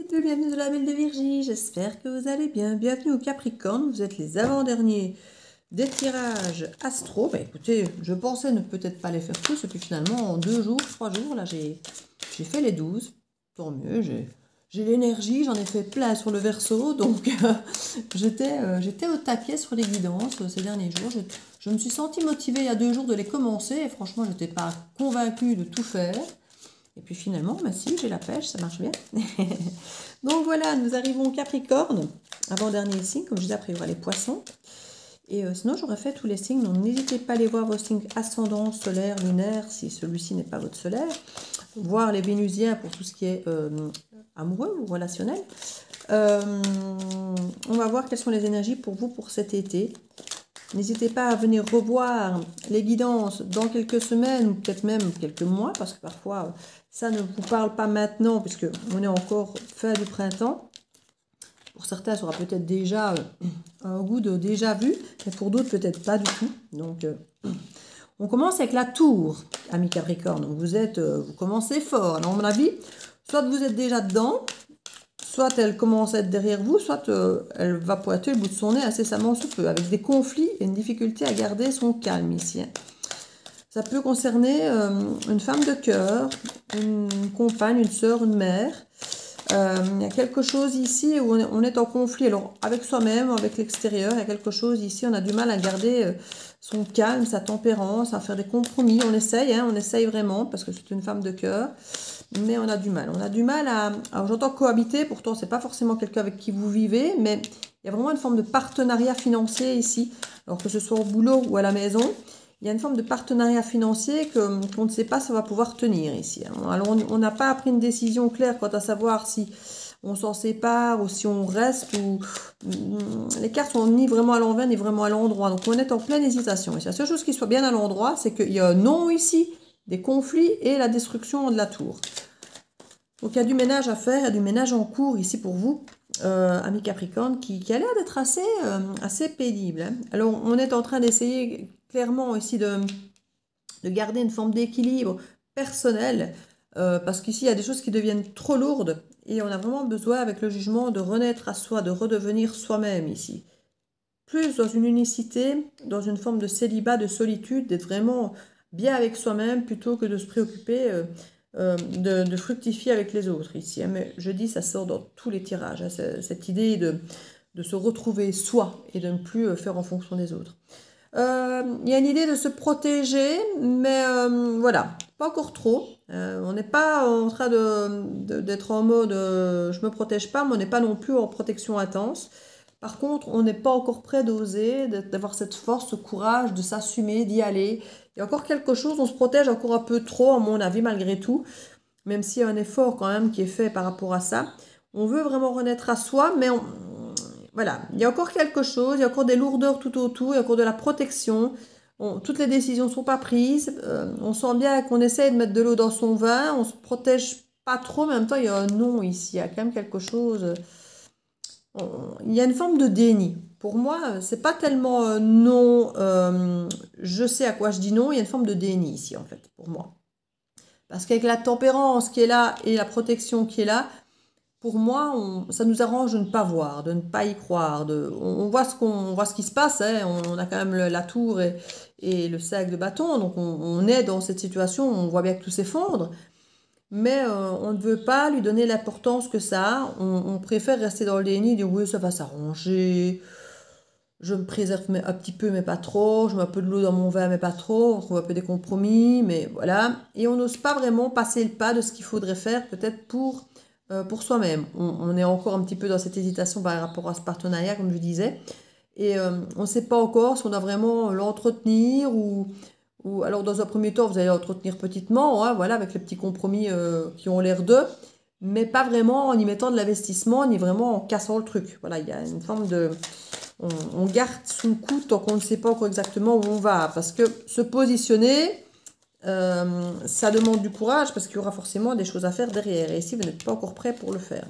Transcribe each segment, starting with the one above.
Bienvenue de la Belle de Virgie, j'espère que vous allez bien. Bienvenue au Capricorne, vous êtes les avant-derniers des tirages astro. Bah écoutez, je pensais ne peut-être pas les faire tous, et puis finalement en 2 jours, 3 jours, là j'ai fait les 12. Tant mieux, j'ai l'énergie, j'en ai fait plein sur le Verseau, donc j'étais au taquet sur les guidances ces derniers jours. Je me suis sentie motivée il y a 2 jours de les commencer, et franchement je n'étais pas convaincue de tout faire. Et puis finalement, bah si, j'ai la pêche, ça marche bien. Donc voilà, nous arrivons au Capricorne, avant-dernier signe, comme je disais, après il y aura les poissons. Et sinon, j'aurais fait tous les signes, donc n'hésitez pas à aller voir vos signes ascendant, solaire, lunaire, si celui-ci n'est pas votre solaire. Voir les vénusiens pour tout ce qui est amoureux ou relationnel. On va voir quelles sont les énergies pour vous pour cet été. N'hésitez pas à venir revoir les guidances dans quelques semaines ou peut-être même quelques mois, parce que parfois ça ne vous parle pas maintenant puisque on est encore fin du printemps. Pour certains, ça aura peut-être déjà un goût de déjà vu, mais pour d'autres peut-être pas du tout. Donc on commence avec la tour, amis Capricorne. Donc vous commencez fort. Alors, à mon avis, soit vous êtes déjà dedans, soit elle commence à être derrière vous, soit elle va pointer le bout de son nez incessamment sous peu, avec des conflits et une difficulté à garder son calme ici. Ça peut concerner une femme de cœur, une compagne, une sœur, une mère. Il y a quelque chose ici où on est en conflit, alors avec soi-même, avec l'extérieur. Il y a quelque chose ici, on a du mal à garder son calme, sa tempérance, à faire des compromis. On essaye vraiment, parce que c'est une femme de cœur. Mais on a du mal. On a du mal à j'entends cohabiter, pourtant c'est pas forcément quelqu'un avec qui vous vivez, mais il y a vraiment une forme de partenariat financier ici. Alors que ce soit au boulot ou à la maison, il y a une forme de partenariat financier qu'on ne sait pas si ça va pouvoir tenir ici. Alors on n'a pas pris une décision claire quant à savoir si on s'en sépare ou si on reste. Les cartes sont ni vraiment à l'envers ni vraiment à l'endroit. Donc on est en pleine hésitation. Et la seule chose qui soit bien à l'endroit, c'est qu'il y a un non ici, des conflits et la destruction de la tour. Donc il y a du ménage à faire, il y a du ménage en cours ici pour vous, amis Capricorne, qui a l'air d'être assez pénible. Hein. Alors on est en train d'essayer clairement ici de garder une forme d'équilibre personnel, parce qu'ici il y a des choses qui deviennent trop lourdes et on a vraiment besoin avec le jugement de renaître à soi, de redevenir soi-même ici. Plus dans une unicité, dans une forme de célibat, de solitude, d'être vraiment bien avec soi-même plutôt que de se préoccuper de fructifier avec les autres ici. Mais je dis, ça sort dans tous les tirages, hein, cette idée de se retrouver soi et de ne plus faire en fonction des autres. Il y a une idée de se protéger, mais voilà, pas encore trop. On n'est pas en train d'être en mode je me protège pas, mais on n'est pas non plus en protection intense. Par contre, on n'est pas encore prêt d'oser, d'avoir cette force, ce courage, de s'assumer, d'y aller. Il y a encore quelque chose, on se protège encore un peu trop, à mon avis, malgré tout. Même s'il y a un effort quand même qui est fait par rapport à ça. On veut vraiment renaître à soi, mais voilà, il y a encore quelque chose, il y a encore des lourdeurs tout autour, il y a encore de la protection. Toutes les décisions ne sont pas prises. On sent bien qu'on essaie de mettre de l'eau dans son vin. On ne se protège pas trop, mais en même temps, il y a un non ici. Il y a quand même quelque chose. Il y a une forme de déni. Pour moi, c'est pas tellement non, je sais à quoi je dis non. Il y a une forme de déni ici, en fait, pour moi. Parce qu'avec la tempérance qui est là et la protection qui est là, pour moi, ça nous arrange de ne pas voir, de ne pas y croire. On voit ce qui se passe. Hein, on a quand même la tour et le sac de bâton. Donc on est dans cette situation, on voit bien que tout s'effondre. Mais on ne veut pas lui donner l'importance que ça a. On préfère rester dans le déni, dire oui, ça va s'arranger. Je me préserve un petit peu, mais pas trop. Je mets un peu de l'eau dans mon vin, mais pas trop. On trouve un peu des compromis, mais voilà. Et on n'ose pas vraiment passer le pas de ce qu'il faudrait faire, peut-être pour soi-même. On est encore un petit peu dans cette hésitation par rapport à ce partenariat, comme je disais. Et on ne sait pas encore si on doit vraiment l'entretenir ou alors dans un premier temps, vous allez l'entretenir petitement, hein, voilà, avec les petits compromis qui ont l'air d'eux, mais pas vraiment en y mettant de l'investissement, ni vraiment en cassant le truc. Voilà, il y a une forme de... On garde sous le coude tant qu'on ne sait pas encore exactement où on va. Parce que se positionner, ça demande du courage parce qu'il y aura forcément des choses à faire derrière. Et ici, vous n'êtes pas encore prêt pour le faire.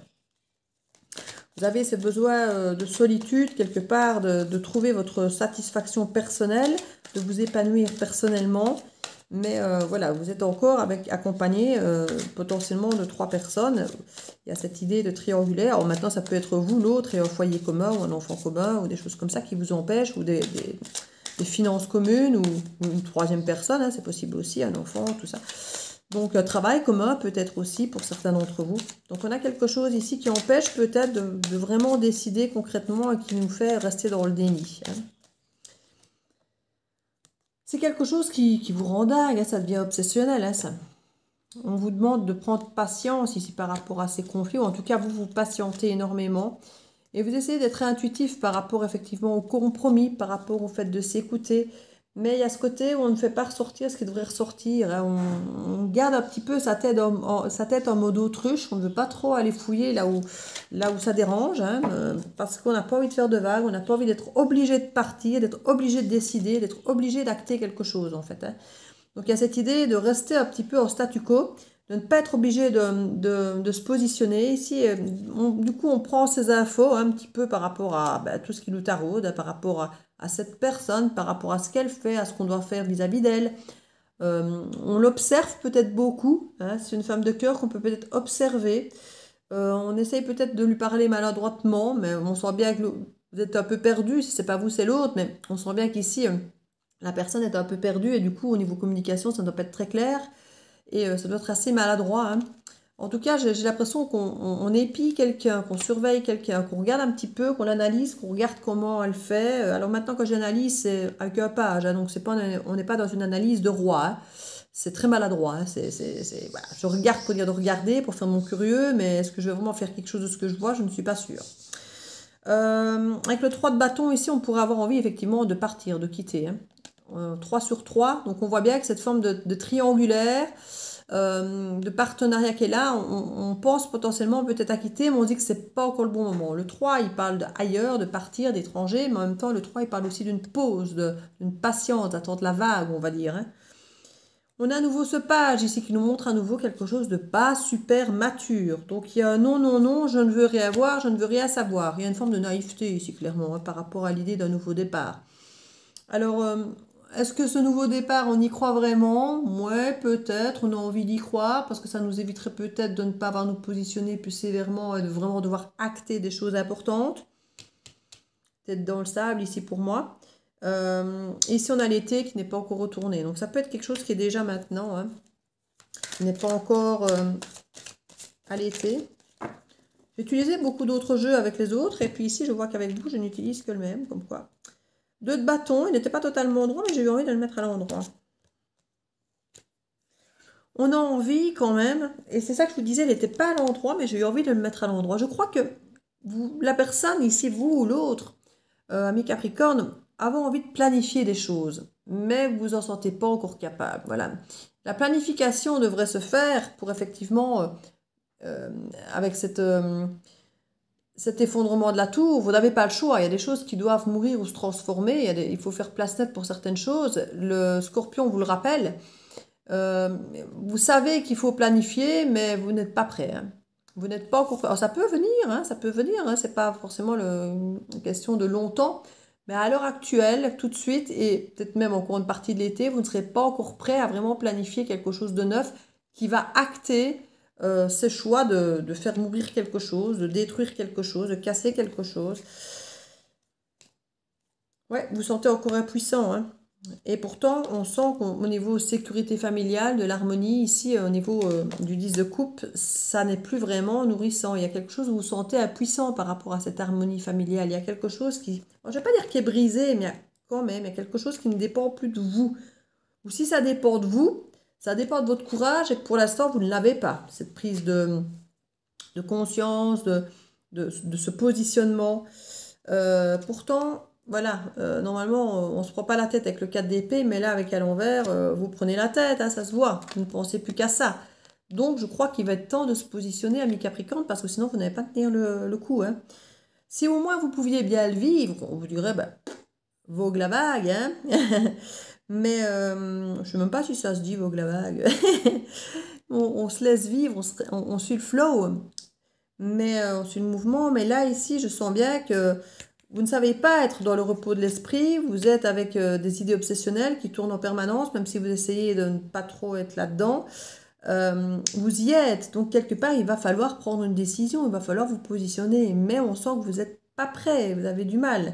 Vous avez ce besoin de solitude, quelque part, de trouver votre satisfaction personnelle, de vous épanouir personnellement. Mais voilà, vous êtes encore accompagné potentiellement de 3 personnes. Il y a cette idée de triangulaire. Alors maintenant, ça peut être vous, l'autre, et un foyer commun ou un enfant commun ou des choses comme ça qui vous empêchent, ou des finances communes ou une troisième personne, hein, c'est possible aussi, un enfant, tout ça. Donc, un travail commun peut-être aussi pour certains d'entre vous. Donc, on a quelque chose ici qui empêche peut-être de vraiment décider concrètement et qui nous fait rester dans le déni. Hein. C'est quelque chose qui vous rend dingue, hein, ça devient obsessionnel, hein, ça. On vous demande de prendre patience ici par rapport à ces conflits, ou en tout cas, vous patientez énormément. Et vous essayez d'être intuitif par rapport effectivement au compromis, par rapport au fait de s'écouter. Mais il y a ce côté où on ne fait pas ressortir ce qui devrait ressortir. Hein. On garde un petit peu sa tête en mode autruche. On ne veut pas trop aller fouiller là où ça dérange. Hein, parce qu'on n'a pas envie de faire de vagues. On n'a pas envie d'être obligé de partir, d'être obligé de décider, d'être obligé d'acter quelque chose en fait. Hein. Donc il y a cette idée de rester un petit peu en statu quo, de ne pas être obligé de se positionner. Ici, du coup, on prend ces infos un petit peu par rapport à tout ce qui nous taraude, par rapport à cette personne, par rapport à ce qu'elle fait, à ce qu'on doit faire vis-à-vis d'elle. On l'observe peut-être beaucoup. Hein, c'est une femme de cœur qu'on peut peut-être observer. On essaye peut-être de lui parler maladroitement, mais on sent bien que vous êtes un peu perdu. Si c'est pas vous, c'est l'autre. Mais on sent bien qu'ici, la personne est un peu perdue et du coup, au niveau communication, ça ne doit pas être très clair. Et ça doit être assez maladroit. Hein. En tout cas, j'ai l'impression qu'on épie quelqu'un, qu'on surveille quelqu'un, qu'on regarde un petit peu, qu'on l'analyse, qu'on regarde comment elle fait. Alors maintenant, quand j'analyse, c'est avec un page. Hein, donc on n'est pas dans une analyse de roi. Hein. C'est très maladroit. Hein. Voilà. Je regarde pour dire de regarder, pour faire mon curieux, mais est-ce que je vais vraiment faire quelque chose de ce que je vois? Je ne suis pas sûre. Avec le 3 de bâton, ici, on pourrait avoir envie effectivement de partir, de quitter. Hein. 3 sur 3. Donc on voit bien que cette forme de triangulaire, de partenariat qui est là, on pense potentiellement peut-être à quitter, mais on dit que c'est pas encore le bon moment. Le 3, il parle d'ailleurs, de partir, d'étranger, mais en même temps, le 3, il parle aussi d'une pause, d'une patience, d'attendre la vague, on va dire. Hein. On a à nouveau ce page ici qui nous montre à nouveau quelque chose de pas super mature. Donc il y a un non, non, non, je ne veux rien voir, je ne veux rien savoir. Il y a une forme de naïveté ici, clairement, hein, par rapport à l'idée d'un nouveau départ. Alors, est-ce que ce nouveau départ, on y croit vraiment? Ouais, peut-être, on a envie d'y croire, parce que ça nous éviterait peut-être de ne pas avoir nous positionner plus sévèrement et de vraiment devoir acter des choses importantes. Peut-être dans le sable, ici pour moi. Ici, on a l'été qui n'est pas encore retourné. Donc, ça peut être quelque chose qui est déjà maintenant, hein, qui n'est pas encore à l'été. J'ai utilisé beaucoup d'autres jeux avec les autres, et puis ici, je vois qu'avec vous, je n'utilise que le même, comme quoi. 2 de bâton, il n'était pas totalement droit, mais j'ai eu envie de le mettre à l'endroit. On a envie quand même, et c'est ça que je vous disais, il n'était pas à l'endroit, mais j'ai eu envie de le mettre à l'endroit. Je crois que la personne, ici vous ou l'autre, ami Capricorne, avez envie de planifier des choses, mais vous vous en sentez pas encore capable. Voilà. La planification devrait se faire pour effectivement, avec cet effondrement de la tour, vous n'avez pas le choix. Il y a des choses qui doivent mourir ou se transformer. Il faut faire place nette pour certaines choses. Le scorpion vous le rappelle. Vous savez qu'il faut planifier, mais vous n'êtes pas prêt. Hein. Vous n'êtes pas encore prêt. Alors, ça peut venir, hein, ça peut venir. Hein, c'est pas forcément une question de longtemps. Mais à l'heure actuelle, tout de suite, et peut-être même encore une partie de l'été, vous ne serez pas encore prêt à vraiment planifier quelque chose de neuf qui va acter ce choix de faire mourir quelque chose, de détruire quelque chose, de casser quelque chose. Ouais, vous sentez encore impuissant. Hein. Et pourtant, on sent qu'au niveau sécurité familiale, de l'harmonie, ici, au niveau du 10 de coupe, ça n'est plus vraiment nourrissant. Il y a quelque chose où vous vous sentez impuissant par rapport à cette harmonie familiale. Il y a quelque chose qui, je ne vais pas dire qui est brisé, mais quand même, il y a quelque chose qui ne dépend plus de vous. Ou si ça dépend de vous, ça dépend de votre courage et que pour l'instant, vous ne l'avez pas. Cette prise de conscience, de ce positionnement. Pourtant, voilà, normalement, on ne se prend pas la tête avec le 4 d'épée, mais là, avec à l'envers, vous prenez la tête, hein, ça se voit. Vous ne pensez plus qu'à ça. Donc, je crois qu'il va être temps de se positionner, ami Capricorne, parce que sinon, vous n'allez pas tenir le coup. Hein. Si au moins vous pouviez bien le vivre, on vous dirait, bah, vogue la vague, hein. Mais je ne sais même pas si ça se dit vogue la vague. on se laisse vivre, on suit le flow, mais on suit le mouvement. Mais là, ici, je sens bien que Vous ne savez pas être dans le repos de l'esprit, vous êtes avec des idées obsessionnelles qui tournent en permanence, même si vous essayez de ne pas trop être là-dedans. Vous y êtes, donc quelque part il va falloir prendre une décision, il va falloir vous positionner, mais on sent que vous n'êtes pas prêt, vous avez du mal.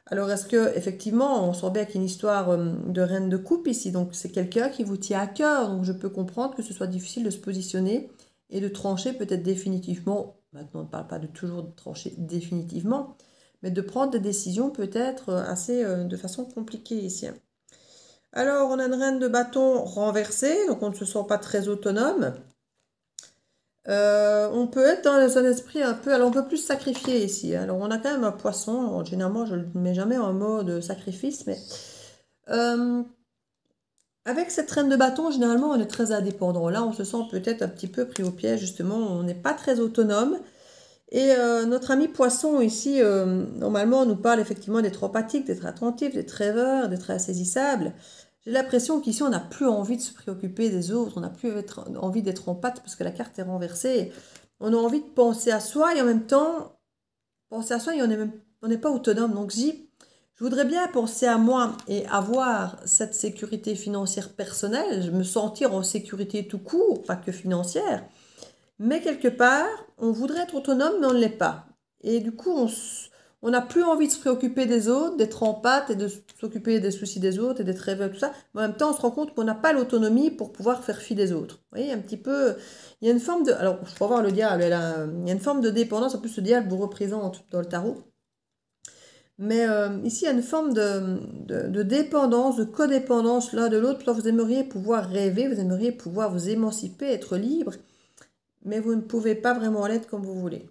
Alors est-ce que effectivement on sent bien qu'il y a une histoire de reine de coupe ici, donc c'est quelqu'un qui vous tient à cœur, donc je peux comprendre que ce soit difficile de se positionner et de trancher peut-être définitivement, maintenant on ne parle pas de toujours de trancher définitivement, mais de prendre des décisions peut-être assez de façon compliquée ici. Alors, on a une reine de bâton renversée, donc on ne se sent pas très autonome. On peut être dans un esprit un peu, alors on peut plus sacrifier ici. Alors, on a quand même un poisson, alors, généralement je ne le mets jamais en mode sacrifice, mais avec cette reine de bâton, généralement on est très indépendant. Là, on se sent peut-être un petit peu pris au piège, justement, on n'est pas très autonome. Et notre ami poisson ici, normalement, nous parle effectivement d'être empathique, d'être attentif, d'être rêveur, d'être insaisissable. J'ai l'impression qu'ici, on n'a plus envie de se préoccuper des autres, on n'a plus envie d'être en pâte parce que la carte est renversée. On a envie de penser à soi et en même temps, penser à soi et on n'est pas autonome. Donc, je voudrais bien penser à moi et avoir cette sécurité financière personnelle, me sentir en sécurité tout court, pas que financière. Mais quelque part, on voudrait être autonome, mais on ne l'est pas. Et du coup, on n'a plus envie de se préoccuper des autres, d'être en pâte et de s'occuper des soucis des autres et d'être rêveur, tout ça. Mais en même temps, on se rend compte qu'on n'a pas l'autonomie pour pouvoir faire fi des autres. Vous voyez, un petit peu, il y a une forme de... Alors, je peux voir le diable, il y a une forme de dépendance. En plus, ce diable vous représente dans le tarot. Mais ici, il y a une forme de dépendance, de codépendance l'un de l'autre. Là, vous aimeriez pouvoir rêver, vous aimeriez pouvoir vous émanciper, être libre. Mais vous ne pouvez pas vraiment l'être comme vous voulez.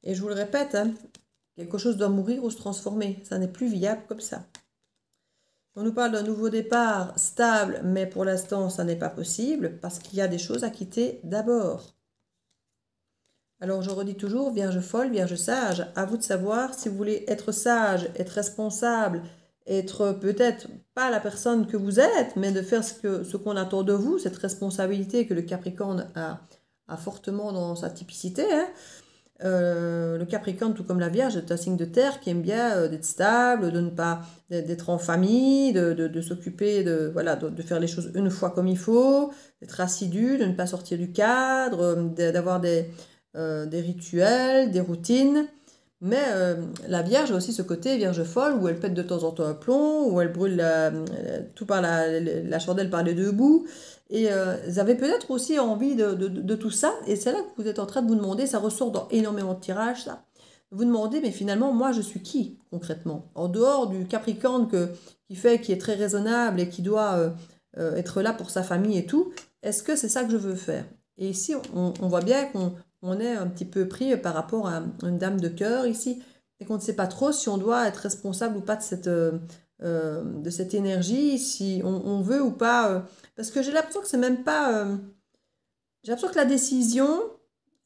Et je vous le répète, hein, quelque chose doit mourir ou se transformer. Ça n'est plus viable comme ça. On nous parle d'un nouveau départ stable, mais pour l'instant, ça n'est pas possible parce qu'il y a des choses à quitter d'abord. Alors je redis toujours, Vierge folle, Vierge sage, à vous de savoir si vous voulez être sage, être responsable, être peut-être pas la personne que vous êtes, mais de faire ce qu'on attend de vous, cette responsabilité que le Capricorne a fortement dans sa typicité. Hein. Le Capricorne, tout comme la Vierge, est un signe de terre qui aime bien d'être stable, de ne pas d'être en famille, de s'occuper voilà, de faire les choses une fois comme il faut, d'être assidu, de ne pas sortir du cadre, d'avoir des rituels, des routines. Mais la Vierge a aussi ce côté Vierge folle où elle pète de temps en temps un plomb, où elle brûle tout par la chandelle par les deux bouts. Et vous avez peut-être aussi envie de tout ça. Et c'est là que vous êtes en train de vous demander, ça ressort dans énormément de tirages, ça. Vous demandez, mais finalement, moi, je suis qui, concrètement? En dehors du Capricorne qui est très raisonnable et qui doit être là pour sa famille et tout, est-ce que c'est ça que je veux faire? Et ici, on voit bien qu'on est un petit peu pris par rapport à une dame de cœur ici, et qu'on ne sait pas trop si on doit être responsable ou pas de cette énergie, si on veut ou pas. Parce que j'ai l'impression que c'est même pas... j'ai l'impression que la décision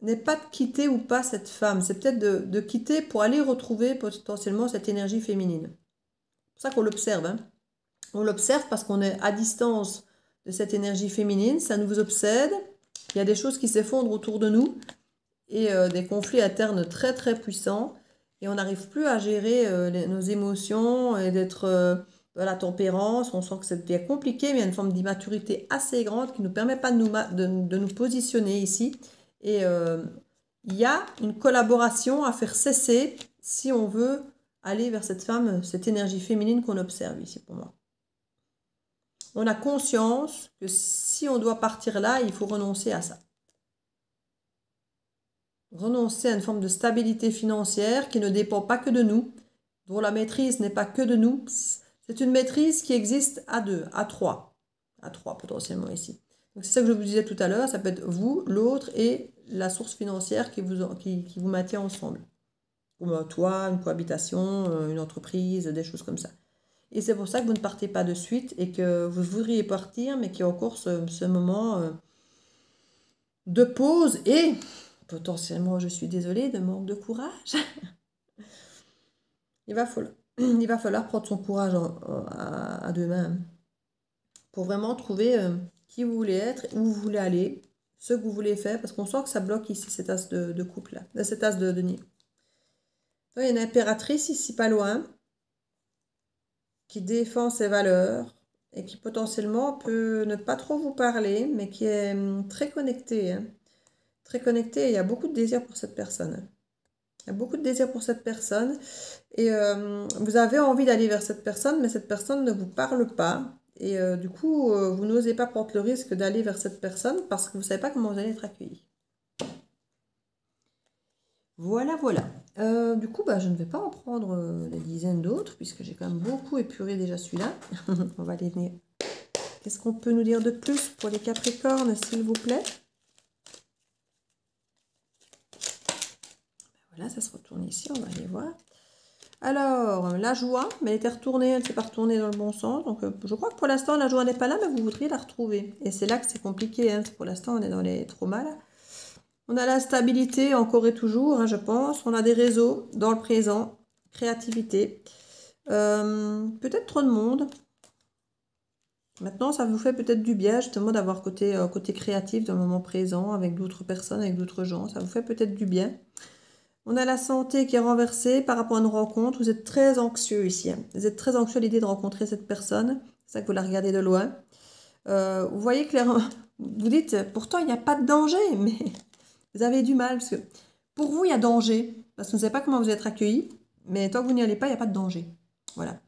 n'est pas de quitter ou pas cette femme, c'est peut-être de quitter pour aller retrouver potentiellement cette énergie féminine. C'est pour ça qu'on l'observe. Hein. On l'observe parce qu'on est à distance de cette énergie féminine, ça nous obsède, il y a des choses qui s'effondrent autour de nous, et des conflits internes très très puissants et on n'arrive plus à gérer nos émotions et d'être dans la tempérance. On sent que c'est bien compliqué, mais il y a une forme d'immaturité assez grande qui ne nous permet pas de nous positionner ici. Et il y a une collaboration à faire cesser si on veut aller vers cette femme, cette énergie féminine qu'on observe ici pour moi. On a conscience que si on doit partir là, il faut renoncer à ça. Renoncer à une forme de stabilité financière qui ne dépend pas que de nous, dont la maîtrise n'est pas que de nous. C'est une maîtrise qui existe à deux, à trois potentiellement ici. Donc c'est ça que je vous disais tout à l'heure, ça peut être vous, l'autre et la source financière qui vous maintient ensemble. Comme un toit, une cohabitation, une entreprise, des choses comme ça. Et c'est pour ça que vous ne partez pas de suite et que vous voudriez partir, mais qu'il y a encore ce moment de pause et... potentiellement, je suis désolée, de manque de courage. il va falloir prendre son courage à deux mains pour vraiment trouver qui vous voulez être, où vous voulez aller, ce que vous voulez faire, parce qu'on sent que ça bloque ici cet as de couple-là, cet as de denier. Il y a une impératrice ici pas loin qui défend ses valeurs et qui potentiellement peut ne pas trop vous parler, mais qui est très connectée. Hein. Très connectée, il y a beaucoup de désir pour cette personne. Il y a beaucoup de désir pour cette personne et vous avez envie d'aller vers cette personne, mais cette personne ne vous parle pas. Et du coup, vous n'osez pas prendre le risque d'aller vers cette personne parce que vous ne savez pas comment vous allez être accueilli. Voilà, voilà. Du coup, bah, je ne vais pas en prendre des dizaines d'autres, puisque j'ai quand même beaucoup épuré déjà celui-là. On va aller venir. Qu'est-ce qu'on peut nous dire de plus pour les Capricornes, s'il vous plaît? Voilà, ça se retourne ici, on va aller voir. Alors, la joie, mais elle était retournée, elle ne s'est pas retournée dans le bon sens. Donc, je crois que pour l'instant, la joie n'est pas là, mais vous voudriez la retrouver. Et c'est là que c'est compliqué. Hein. Pour l'instant, on est dans les traumas, là. On a la stabilité, encore et toujours, hein, je pense. On a des réseaux dans le présent, créativité. Peut-être trop de monde. Maintenant, ça vous fait peut-être du bien, justement, d'avoir côté créatif dans le moment présent, avec d'autres personnes, avec d'autres gens. Ça vous fait peut-être du bien. On a la santé qui est renversée par rapport à une rencontre. Vous êtes très anxieux ici. Hein. Vous êtes très anxieux à l'idée de rencontrer cette personne. C'est ça que vous la regardez de loin. Vous voyez clairement, vous dites, pourtant, il n'y a pas de danger, mais... Vous avez du mal, parce que pour vous, il y a danger, parce que vous ne savez pas comment vous êtes accueilli, mais tant que vous n'y allez pas, il n'y a pas de danger. Voilà.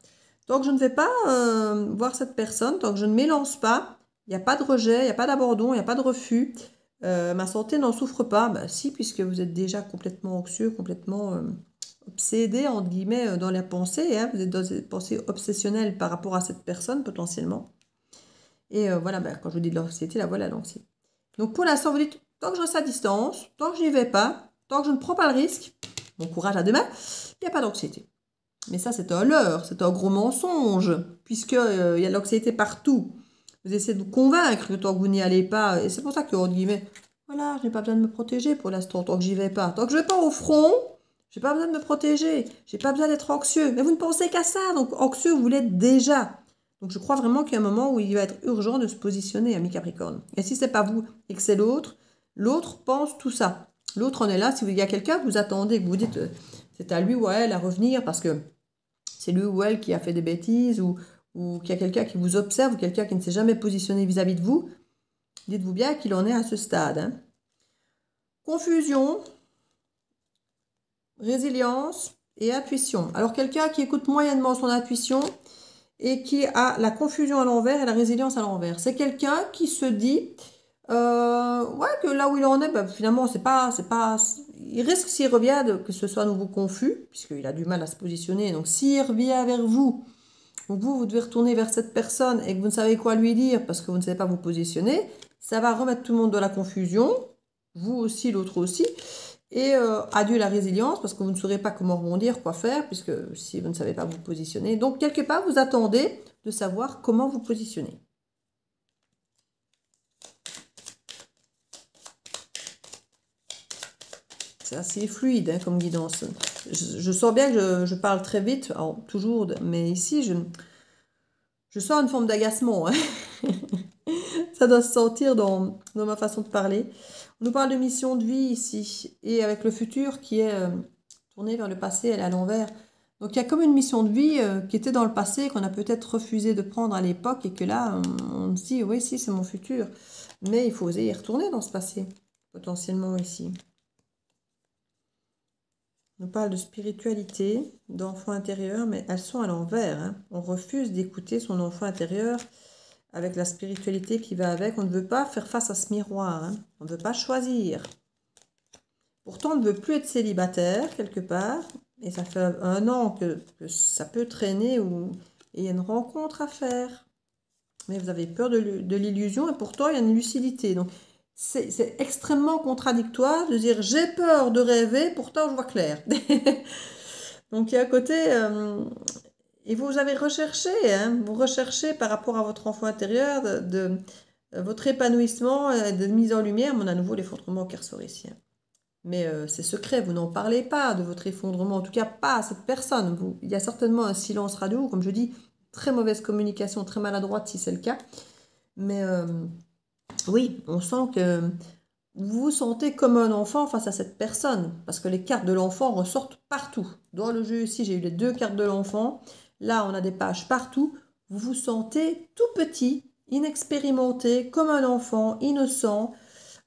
Tant que je ne vais pas voir cette personne, tant que je ne m'élance pas, il n'y a pas de rejet, il n'y a pas d'abandon, il n'y a pas de refus. Ma santé n'en souffre pas. Bah, si, puisque vous êtes déjà complètement anxieux, complètement obsédé, entre guillemets, dans la pensée. Hein, vous êtes dans des pensées obsessionnelles par rapport à cette personne, potentiellement. Et voilà, bah, quand je vous dis de l'anxiété, là, voilà l'anxiété. Donc, pour l'instant, vous dites... Tant que je reste à distance, tant que je n'y vais pas, tant que je ne prends pas le risque, bon courage à demain, il n'y a pas d'anxiété. Mais ça, c'est un leurre, c'est un gros mensonge, puisqu'il y a de l'anxiété partout. Vous essayez de vous convaincre que tant que vous n'y allez pas, et c'est pour ça que, entre guillemets, voilà, je n'ai pas besoin de me protéger pour l'instant, tant que j'y vais pas. Tant que je ne vais pas au front, je n'ai pas besoin de me protéger, je n'ai pas besoin d'être anxieux. Mais vous ne pensez qu'à ça, donc anxieux, vous l'êtes déjà. Donc je crois vraiment qu'il y a un moment où il va être urgent de se positionner, ami Capricorne. Et si ce n'est pas vous et que c'est l'autre, l'autre pense tout ça. L'autre en est là. Si il y a quelqu'un que vous attendez, que vous dites c'est à lui ou à elle à revenir parce que c'est lui ou elle qui a fait des bêtises ou qu'il y a quelqu'un qui vous observe ou quelqu'un qui ne s'est jamais positionné vis-à-vis de vous, dites-vous bien qu'il en est à ce stade. Hein. Confusion, résilience et intuition. Alors quelqu'un qui écoute moyennement son intuition et qui a la confusion à l'envers et la résilience à l'envers. C'est quelqu'un qui se dit... ouais, que là où il en est, bah, finalement, il risque s'il revient que ce soit à nouveau confus, puisqu'il a du mal à se positionner. Donc, s'il revient vers vous, donc vous devez retourner vers cette personne et que vous ne savez quoi lui dire parce que vous ne savez pas vous positionner, ça va remettre tout le monde dans la confusion, vous aussi, l'autre aussi. Et adieu la résilience parce que vous ne saurez pas comment rebondir, quoi faire, puisque si vous ne savez pas vous positionner. Donc, quelque part, vous attendez de savoir comment vous positionner. C'est assez fluide hein, comme guidance. Je sens bien que je parle très vite, alors, toujours, mais ici, je sens une forme d'agacement. Hein. Ça doit se sentir dans ma façon de parler. On nous parle de mission de vie ici, et avec le futur qui est tourné vers le passé, elle est à l'envers. Donc il y a comme une mission de vie qui était dans le passé, qu'on a peut-être refusé de prendre à l'époque, et que là, on se dit, oui, si, c'est mon futur. Mais il faut oser y retourner dans ce passé, potentiellement ici. On nous parle de spiritualité, d'enfant intérieur, mais elles sont à l'envers. Hein. On refuse d'écouter son enfant intérieur avec la spiritualité qui va avec. On ne veut pas faire face à ce miroir. Hein. On ne veut pas choisir. Pourtant, on ne veut plus être célibataire quelque part. Et ça fait 1 an que ça peut traîner et il y a une rencontre à faire. Mais vous avez peur de l'illusion et pourtant, il y a une lucidité. Donc, c'est extrêmement contradictoire de dire j'ai peur de rêver, pourtant je vois clair. Donc il y a un côté, et vous avez recherché, hein, vous recherchez par rapport à votre enfant intérieur votre épanouissement, de mise en lumière, mais on a à nouveau l'effondrement carcéricien. Mais c'est secret, vous n'en parlez pas de votre effondrement, en tout cas pas à cette personne. Il y a certainement un silence radio, comme je dis, très mauvaise communication, très maladroite si c'est le cas. Mais... oui, on sent que vous vous sentez comme un enfant face à cette personne, parce que les cartes de l'enfant ressortent partout. Dans le jeu ici, j'ai eu les 2 cartes de l'enfant. Là, on a des pages partout. Vous vous sentez tout petit, inexpérimenté, comme un enfant, innocent,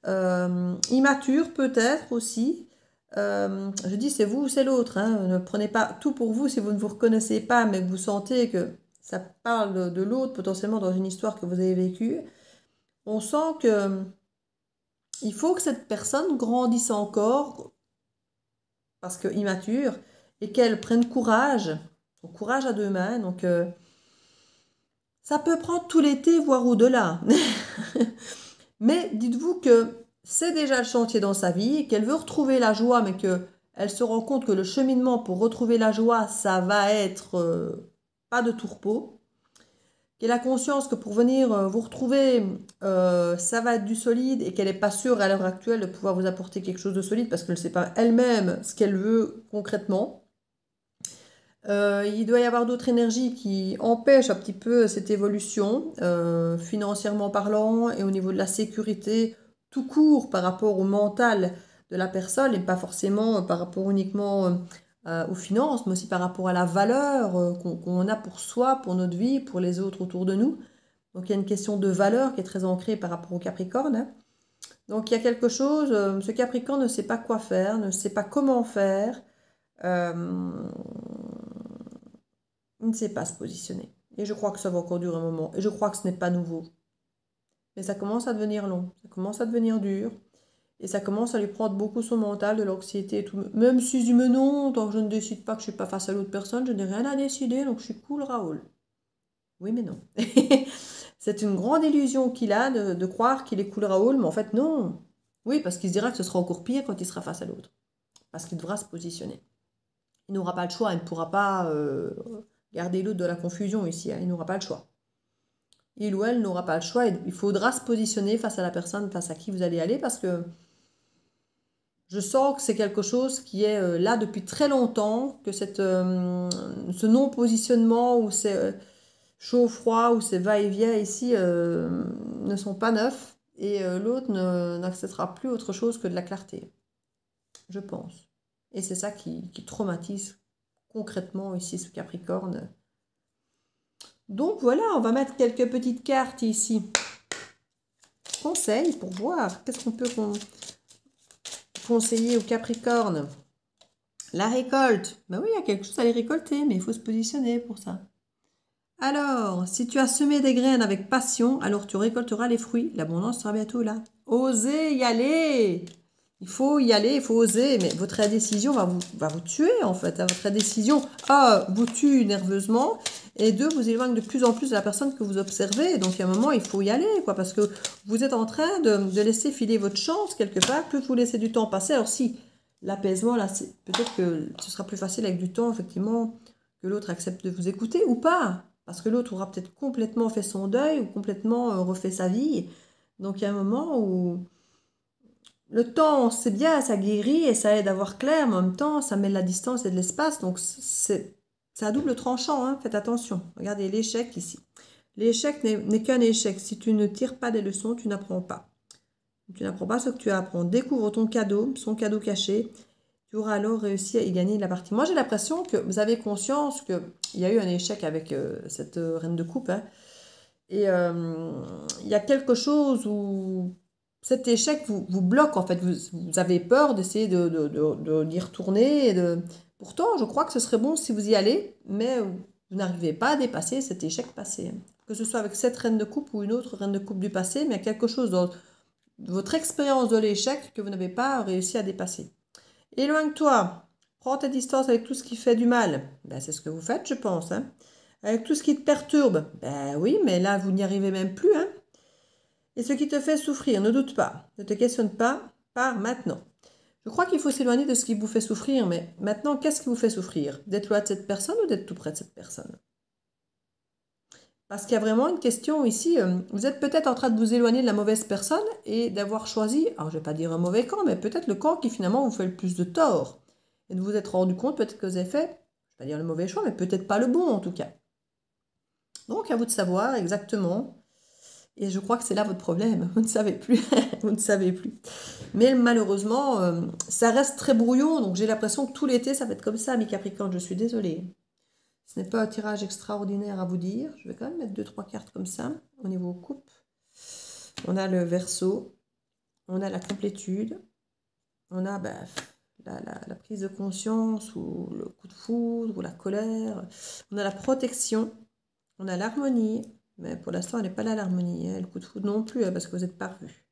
immature peut-être aussi. Je dis c'est vous ou c'est l'autre, hein. Ne prenez pas tout pour vous si vous ne vous reconnaissez pas, mais que vous sentez que ça parle de l'autre potentiellement dans une histoire que vous avez vécue. On sent que il faut que cette personne grandisse encore parce que immature et qu'elle prenne courage, courage à 2 mains. Donc ça peut prendre tout l'été, voire au-delà. Mais dites-vous que c'est déjà le chantier dans sa vie, qu'elle veut retrouver la joie, mais qu'elle se rend compte que le cheminement pour retrouver la joie, ça va être pas de tout repos. Qu'elle a conscience que pour venir vous retrouver, ça va être du solide et qu'elle n'est pas sûre à l'heure actuelle de pouvoir vous apporter quelque chose de solide parce qu'elle ne sait pas elle-même ce qu'elle veut concrètement. Il doit y avoir d'autres énergies qui empêchent un petit peu cette évolution, financièrement parlant et au niveau de la sécurité tout court par rapport au mental de la personne et pas forcément par rapport uniquement aux finances, mais aussi par rapport à la valeur qu'on a pour soi, pour notre vie, pour les autres autour de nous. Donc il y a une question de valeur qui est très ancrée par rapport au Capricorne, hein. Donc il y a quelque chose, ce Capricorne ne sait pas quoi faire, ne sait pas comment faire. Euh, il ne sait pas se positionner. Et je crois que ça va encore durer un moment. Et je crois que ce n'est pas nouveau. Mais ça commence à devenir long. Ça commence à devenir dur. Et ça commence à lui prendre beaucoup son mental, de l'anxiété et tout. Même si je dis, mais non, tant que je ne décide pas que je ne suis pas face à l'autre personne, je n'ai rien à décider, donc je suis cool, Raoul. Oui, mais non. C'est une grande illusion qu'il a de croire qu'il est cool, Raoul, mais en fait, non. Oui, parce qu'il se dira que ce sera encore pire quand il sera face à l'autre. Parce qu'il devra se positionner. Il n'aura pas le choix, il ne pourra pas garder l'autre de la confusion ici, hein. Il n'aura pas le choix. Il ou elle n'aura pas le choix. Il faudra se positionner face à la personne face à qui vous allez aller parce que je sens que c'est quelque chose qui est là depuis très longtemps, que ce non-positionnement ou ces chaud-froid ou ces va-et-vient ici ne sont pas neufs et l'autre n'acceptera plus autre chose que de la clarté, je pense. Et c'est ça qui traumatise concrètement ici ce Capricorne. Donc voilà, on va mettre quelques petites cartes ici. Conseils pour voir qu'est-ce qu'on peut conseiller au Capricorne. La récolte. Ben oui, il y a quelque chose à aller récolter, mais il faut se positionner pour ça. Alors, si tu as semé des graines avec passion, alors tu récolteras les fruits. L'abondance sera bientôt là. Osez y aller. Il faut y aller, il faut oser, mais votre indécision va vous tuer en fait. Votre indécision, vous tue nerveusement, et 2, vous éloigne de plus en plus de la personne que vous observez. Donc, à un moment, il faut y aller, quoi, parce que vous êtes en train de laisser filer votre chance quelque part. Plus vous laissez du temps passer, alors si l'apaisement, là, peut-être que ce sera plus facile avec du temps, effectivement, que l'autre accepte de vous écouter ou pas. Parce que l'autre aura peut-être complètement fait son deuil ou complètement refait sa vie. Donc, il y a un moment où le temps, c'est bien, ça guérit et ça aide à voir clair, mais en même temps, ça met de la distance et de l'espace. Donc, c'est à double tranchant, hein. Faites attention. Regardez l'échec ici. L'échec n'est qu'un échec. Si tu ne tires pas des leçons, tu n'apprends pas. Tu n'apprends pas ce que tu apprends. Découvre ton cadeau, son cadeau caché. Tu auras alors réussi à y gagner la partie. Moi, j'ai l'impression que vous avez conscience qu'il y a eu un échec avec cette reine de coupe, hein. Et il y a quelque chose où cet échec vous bloque, en fait. Vous avez peur d'essayer d'y retourner. Pourtant, je crois que ce serait bon si vous y allez, mais vous n'arrivez pas à dépasser cet échec passé, hein. Que ce soit avec cette reine de coupe ou une autre reine de coupe du passé, mais il y a quelque chose dans votre expérience de l'échec que vous n'avez pas réussi à dépasser. Éloigne-toi, prends tes distances avec tout ce qui fait du mal. Ben, c'est ce que vous faites, je pense, hein. Avec tout ce qui te perturbe. Ben oui, mais là, vous n'y arrivez même plus, hein. Et ce qui te fait souffrir, ne doute pas, ne te questionne pas, pars maintenant. Je crois qu'il faut s'éloigner de ce qui vous fait souffrir, mais maintenant, qu'est-ce qui vous fait souffrir? D'être loin de cette personne ou d'être tout près de cette personne? Parce qu'il y a vraiment une question ici, vous êtes peut-être en train de vous éloigner de la mauvaise personne et d'avoir choisi, alors je ne vais pas dire un mauvais camp, mais peut-être le camp qui finalement vous fait le plus de tort. Et de vous être rendu compte peut-être que vous avez fait, je ne vais pas dire le mauvais choix, mais peut-être pas le bon en tout cas. Donc à vous de savoir exactement Et je crois que c'est là votre problème. Vous ne savez plus. Vous ne savez plus. Mais malheureusement, ça reste très brouillon. Donc j'ai l'impression que tout l'été, ça va être comme ça, mes Capricornes. Je suis désolée. Ce n'est pas un tirage extraordinaire à vous dire. Je vais quand même mettre 2-3 cartes comme ça au niveau coupe. On a le Verseau. On a la complétude. On a la prise de conscience ou le coup de foudre ou la colère. On a la protection. On a l'harmonie. Mais pour l'instant, elle n'est pas là, l'harmonie. Hein. Le coup de foudre non plus, hein, parce que vous n'êtes pas revu.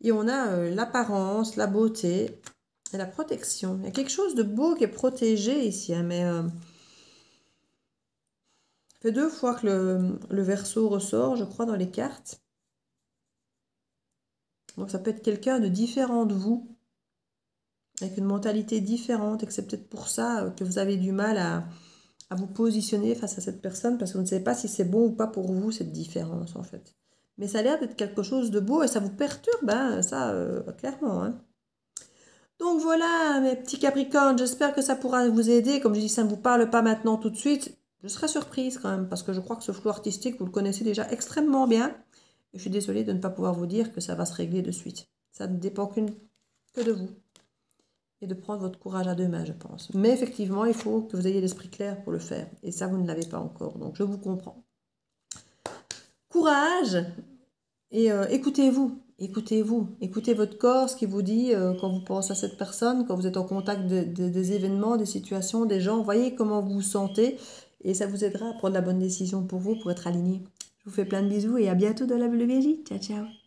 Et on a l'apparence, la beauté et la protection. Il y a quelque chose de beau qui est protégé ici. Hein, mais ça fait 2 fois que le Verseau ressort, je crois, dans les cartes. Donc ça peut être quelqu'un de différent de vous, avec une mentalité différente. Et que c'est peut-être pour ça que vous avez du mal à vous positionner face à cette personne, parce que vous ne savez pas si c'est bon ou pas pour vous, cette différence, en fait. Mais ça a l'air d'être quelque chose de beau et ça vous perturbe, hein, ça, clairement. Hein. Donc voilà, mes petits Capricornes, j'espère que ça pourra vous aider. Comme je dis, ça ne vous parle pas maintenant tout de suite. Je serais surprise quand même, parce que je crois que ce flou artistique, vous le connaissez déjà extrêmement bien. Et je suis désolée de ne pas pouvoir vous dire que ça va se régler de suite. Ça ne dépend que de vous. Et de prendre votre courage à deux mains, je pense. Mais effectivement, il faut que vous ayez l'esprit clair pour le faire. Et ça, vous ne l'avez pas encore. Donc, je vous comprends. Courage. Et écoutez-vous. Écoutez-vous. Écoutez votre corps, ce qui vous dit quand vous pensez à cette personne, quand vous êtes en contact des événements, des situations, des gens. Voyez comment vous vous sentez. Et ça vous aidera à prendre la bonne décision pour vous, pour être aligné. Je vous fais plein de bisous et à bientôt dans la Bulle de Vigie. Ciao, ciao.